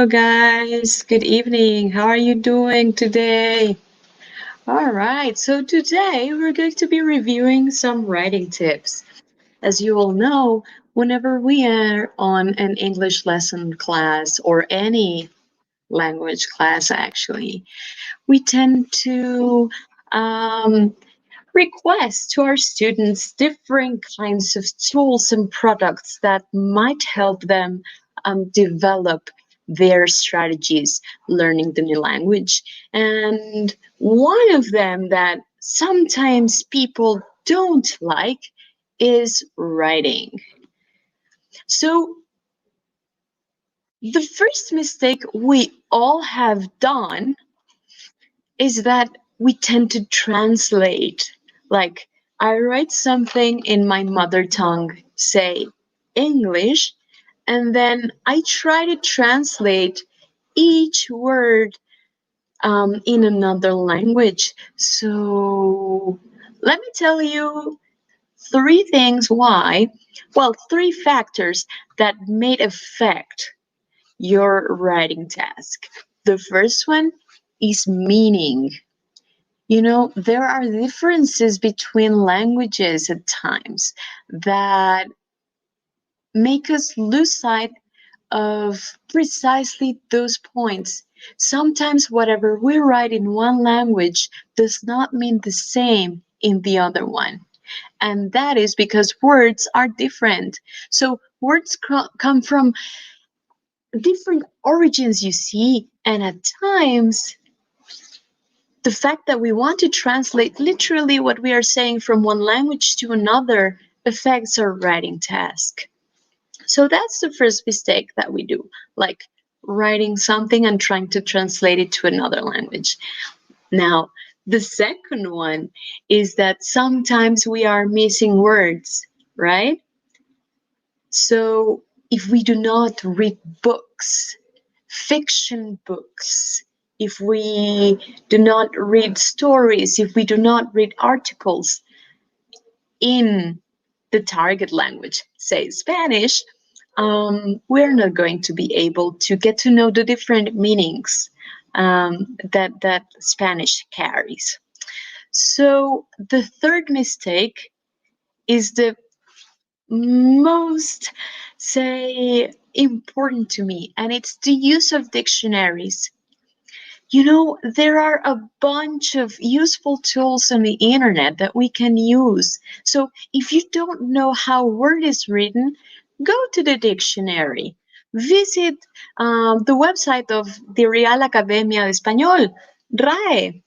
Hello, guys. Good evening. How are you doing today? All right. So, today we're going to be reviewing some writing tips. As you all know, whenever we are on an English lesson class or any language class, actually, we tend to um, request to our students different kinds of tools and products that might help them develop their strategies learning the new language. And one of them that sometimes people don't like is writing. So, the first mistake we all have done is that we tend to translate. Like, I write something in my mother tongue, say English, and then I try to translate each word in another language. So, let me tell you three things why, well, three factors that may affect your writing task. The first one is meaning. You know, there are differences between languages at times that make us lose sight of precisely those points. Sometimes whatever we write in one language does not mean the same in the other one. And that is because words are different. So words come from different origins, you see, and at times the fact that we want to translate literally what we are saying from one language to another affects our writing task. So that's the first mistake that we do, like writing something and trying to translate it to another language. Now, the second one is that sometimes we are missing words, right? So if we do not read books, fiction books, if we do not read stories, if we do not read articles in the target language, say Spanish, we're not going to be able to get to know the different meanings that Spanish carries. So the third mistake is the most, say, important to me, and it's the use of dictionaries. You know, there are a bunch of useful tools on the internet that we can use. So if you don't know how a word is written, go to the dictionary. Visit the website of the Real Academia de Español, RAE.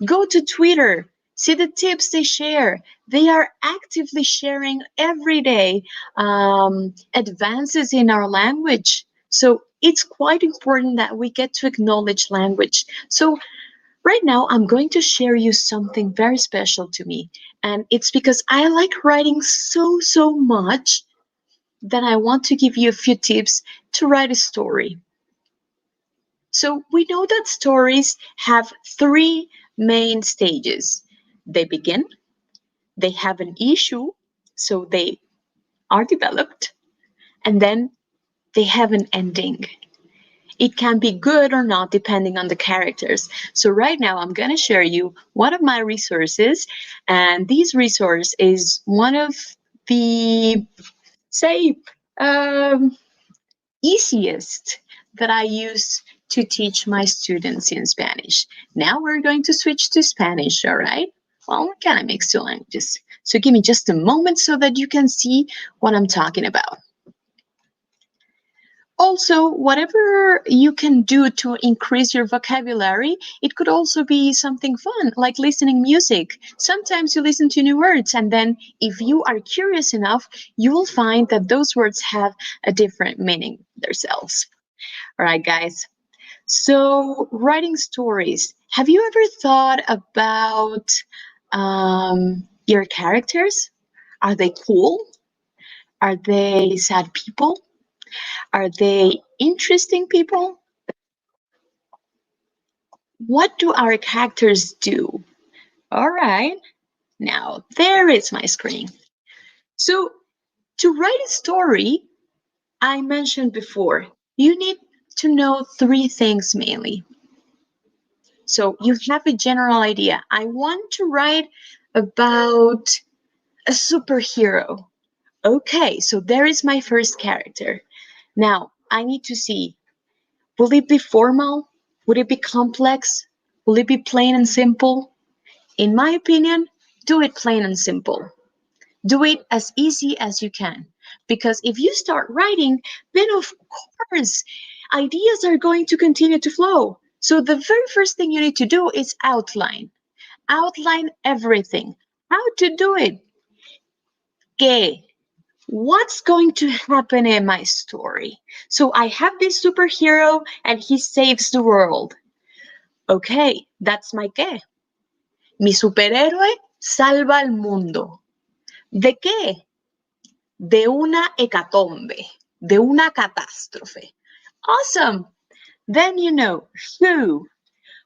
Go to Twitter. See the tips they share. They are actively sharing every day advances in our language. So it's quite important that we get to acknowledge language. So right now, I'm going to share you something very special to me. And it's because I like writing so much that I want to give you a few tips to write a story. So we know that stories have three main stages. They begin, they have an issue, so they are developed, and then they have an ending. It can be good or not depending on the characters. So right now I'm going to share you one of my resources, and this resource is one of the, say, um, easiest that I use to teach my students in Spanish. Now we're going to switch to Spanish, all right? Well, we're kind of mixed two languages. So give me just a moment so that you can see what I'm talking about. Also, whatever you can do to increase your vocabulary, it could also be something fun, like listening music. Sometimes you listen to new words, and then if you are curious enough, you will find that those words have a different meaning themselves. All right, guys. So, writing stories. Have you ever thought about your characters? Are they cool? Are they sad people? Are they interesting people? What do our characters do? All right, now there is my screen. So, to write a story, I mentioned before, you need to know three things mainly. So you have a general idea. I want to write about a superhero. Okay, so there is my first character. Now, I need to see, will it be formal? Would it be complex? Will it be plain and simple? In my opinion, do it plain and simple. Do it as easy as you can. Because if you start writing, then of course, ideas are going to continue to flow. So the very first thing you need to do is outline. Outline everything. How to do it. ¿Qué? What's going to happen in my story? So I have this superhero and he saves the world. Okay, that's my qué. Mi superhéroe salva al mundo. ¿De qué? De una hecatombe, de una catástrofe. Awesome! Then you know who.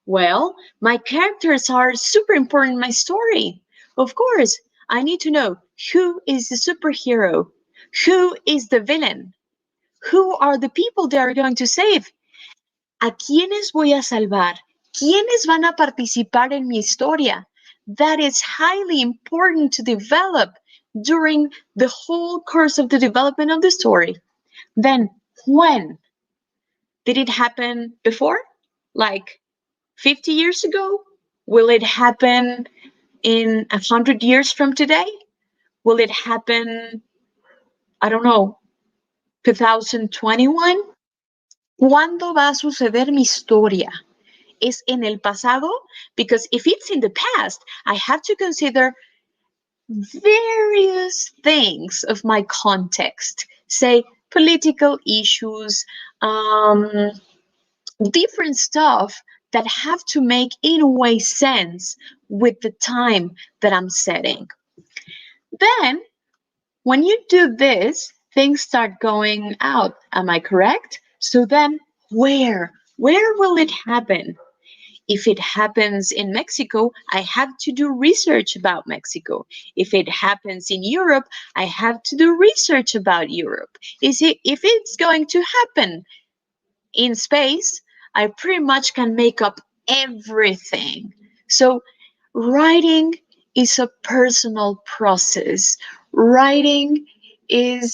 Well, my characters are super important in my story. Of course, I need to know who is the superhero, who is the villain, who are the people they are going to save. ¿A quiénes voy a salvar? ¿Quiénes van a participar en mi historia? That is highly important to develop during the whole course of the development of the story. Then, when? Did it happen before? Like 50 years ago? Will it happen in 100 years from today? Will it happen, I don't know, 2021? ¿Cuándo va a suceder mi historia? Is in el pasado? Because if it's in the past, I have to consider various things of my context, say political issues, different stuff that have to make in a way sense with the time that I'm setting. Then when you do this, things start going out. Am I correct? So then where will it happen? If it happens in Mexico, I have to do research about Mexico. If it happens in Europe, I have to do research about Europe. If it's going to happen in space, I pretty much can make up everything. So writing is a personal process. Writing it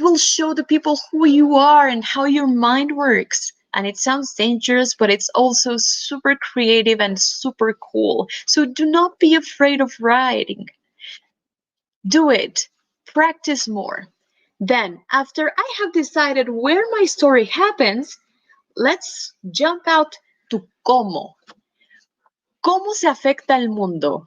will show the people who you are and how your mind works. And it sounds dangerous, but it's also super creative and super cool. So do not be afraid of writing. Do it. Practice more. Then, after I have decided where my story happens, let's jump out to cómo. ¿Cómo se afecta el mundo?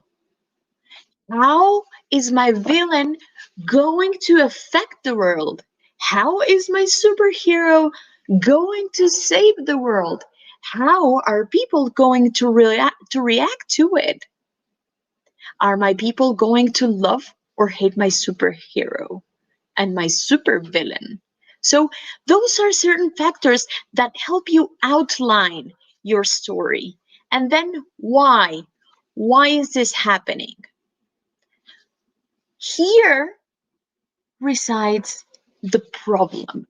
How is my villain going to affect the world? How is my superhero going to save the world? How are people going to react to it? Are my people going to love or hate my superhero and my supervillain? So those are certain factors that help you outline your story. And then why? Why is this happening? Here resides the problem.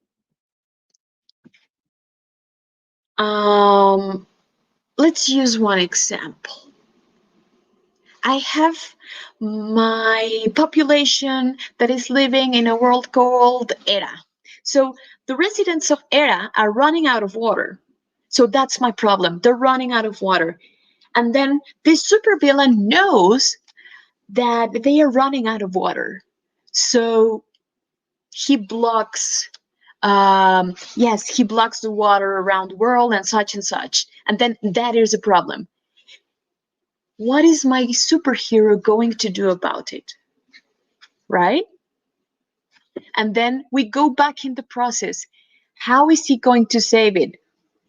Let's use one example. I have my population that is living in a world called Era. So the residents of Era are running out of water. So that's my problem. They're running out of water. And then this supervillain knows that they are running out of water. So he blocks he blocks the water around the world and such. And then that is a problem. What is my superhero going to do about it? Right? And then we go back in the process. How is he going to save it?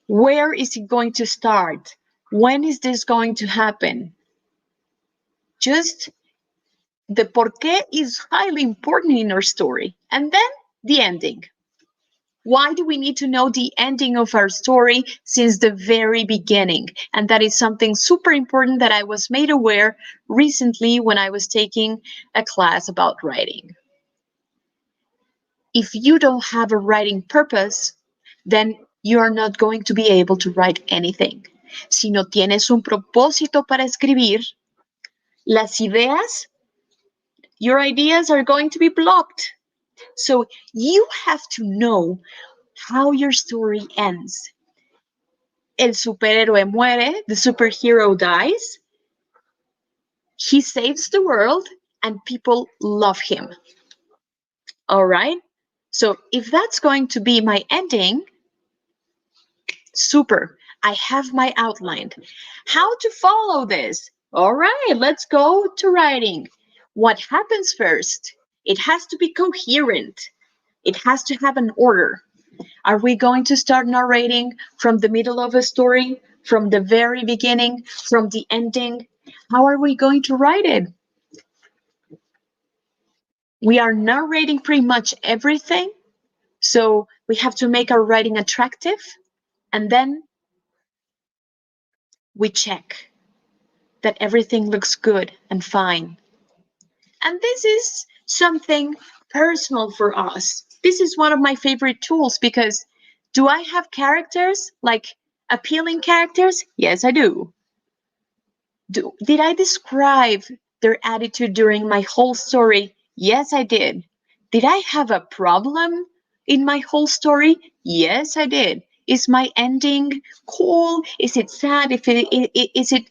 Where is he going to start? When is this going to happen? Just the porqué is highly important in our story. And then the ending. Why do we need to know the ending of our story since the very beginning? And that is something super important that I was made aware recently when I was taking a class about writing. If you don't have a writing purpose, then you are not going to be able to write anything. Si no tienes un propósito para escribir, las ideas, your ideas are going to be blocked. So you have to know how your story ends. El superhéroe muere, the superhero dies, he saves the world, and people love him. All right? So if that's going to be my ending, super. I have my outline. How to follow this? All right, let's go to writing. What happens first? It has to be coherent. It has to have an order. Are we going to start narrating from the middle of a story, from the very beginning, from the ending? How are we going to write it? We are narrating pretty much everything, so we have to make our writing attractive, and then we check that everything looks good and fine. And this is something personal for us. This is one of my favorite tools because do I have characters, like appealing characters? Yes, I do. Did I describe their attitude during my whole story? Yes, I did. Did I have a problem in my whole story? Yes, I did. Is my ending cool? Is it sad? Is it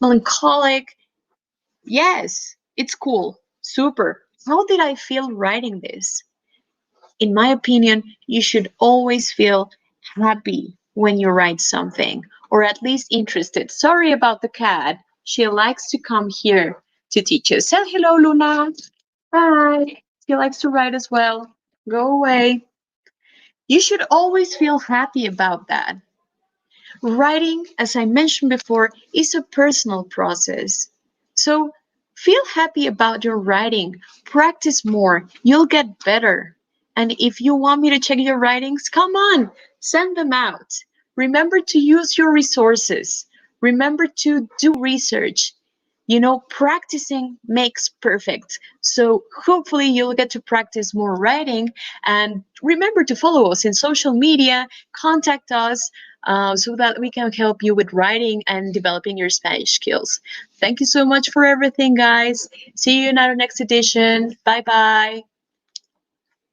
melancholic? Yes, it's cool. Super. How did I feel writing this? In my opinion, you should always feel happy when you write something, or at least interested. Sorry about the cat. She likes to come here to teach us. Say hello, Luna. Hi. She likes to write as well. Go away. You should always feel happy about that. Writing, as I mentioned before, is a personal process. So feel happy about your writing. Practice more. You'll get better. And if you want me to check your writings, come on, send them out. Remember to use your resources. Remember to do research. You know, practicing makes perfect. So hopefully you'll get to practice more writing. And remember to follow us in social media, contact us so that we can help you with writing and developing your Spanish skills. Thank you so much for everything, guys. See you in our next edition. Bye bye.